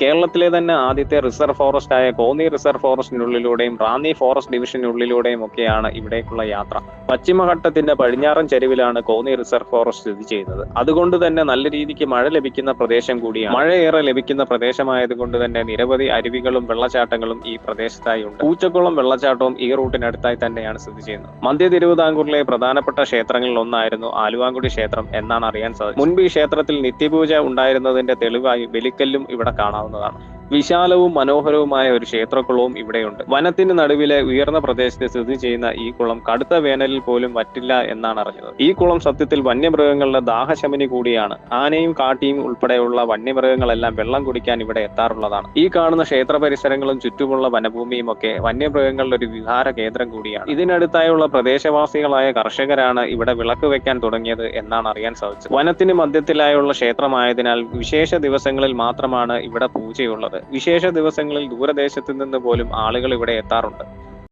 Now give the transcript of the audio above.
കേരളത്തിലെ തന്നെ ആദ്യത്തെ റിസർവ് ഫോറസ്റ്റ് ആയ കോന്നി റിസർവ് ഫോറസ്റ്റിനുള്ളിലൂടെയും റാന്നി ഫോറസ്റ്റ് ഡിവിഷനുള്ളിലൂടെയും ഒക്കെയാണ് ഇവിടേക്കുള്ള യാത്ര. പശ്ചിമഘട്ടത്തിന്റെ പടിഞ്ഞാറൻ ചരിവിലാണ് കോന്നി റിസർവ് ഫോറസ്റ്റ് സ്ഥിതി ചെയ്യുന്നത്. അതുകൊണ്ട് തന്നെ നല്ല രീതിക്ക് മഴ ലഭിക്കുന്ന പ്രദേശം കൂടിയാണ്. മഴയേറെ ലഭിക്കുന്ന പ്രദേശമായതുകൊണ്ട് തന്നെ നിരവധി അരുവികളും വെള്ളച്ചാട്ടങ്ങളും ഈ പ്രദേശത്തായി ഉണ്ട്. പൂച്ചക്കുളം വെള്ളച്ചാട്ടവും ഈ റൂട്ടിനടുത്തായി തന്നെയാണ് സ്ഥിതി ചെയ്യുന്നത്. മധ്യ തിരുവിതാംകൂറിലെ പ്രധാനപ്പെട്ട ക്ഷേത്രങ്ങളിൽ ഒന്നായിരുന്നു ആലുവാങ്കുടി ക്ഷേത്രം എന്നാണ് അറിയാൻ സാധിച്ചത്. മുൻപ് ഈ ക്ഷേത്രത്തിൽ നിത്യപൂജ ഉണ്ടായിരുന്നതിന്റെ തെളിവായി ബലിക്കല്ലും ഇവിടെ കാണാവുന്നതാണ്. വിശാലവും മനോഹരവുമായ ഒരു ക്ഷേത്രക്കുളവും ഇവിടെയുണ്ട്. വനത്തിന് നടുവിലെ ഉയർന്ന പ്രദേശത്ത് സ്ഥിതി ചെയ്യുന്ന ഈ കുളം കടുത്ത വേനലിൽ പോലും വറ്റില്ല എന്നാണ് അറിഞ്ഞത്. ഈ കുളം സത്യത്തിൽ വന്യമൃഗങ്ങളുടെ ദാഹശമനി കൂടിയാണ്. ആനയും കാട്ടിയും ഉൾപ്പെടെയുള്ള വന്യമൃഗങ്ങളെല്ലാം വെള്ളം കുടിക്കാൻ ഇവിടെ എത്താറുള്ളതാണ്. ഈ കാണുന്ന ക്ഷേത്ര പരിസരങ്ങളും ചുറ്റുമുള്ള വനഭൂമിയും ഒക്കെ വന്യമൃഗങ്ങളുടെ ഒരു വിഹാര കേന്ദ്രം കൂടിയാണ്. ഇതിനടുത്തായുള്ള പ്രദേശവാസികളായ കർഷകരാണ് ഇവിടെ വിളക്ക് വെക്കാൻ തുടങ്ങിയത് എന്നാണ് അറിയാൻ സാധിച്ചത്. വനത്തിന് മധ്യത്തിലായുള്ള ക്ഷേത്രമായതിനാൽ വിശേഷ ദിവസങ്ങളിൽ മാത്രമാണ് ഇവിടെ പൂജയുള്ളത്. വിശേഷ ദിവസങ്ങളിൽ ദൂരദേശത്ത് നിന്ന് പോലും ആളുകൾ ഇവിടെ എത്താറുണ്ട്.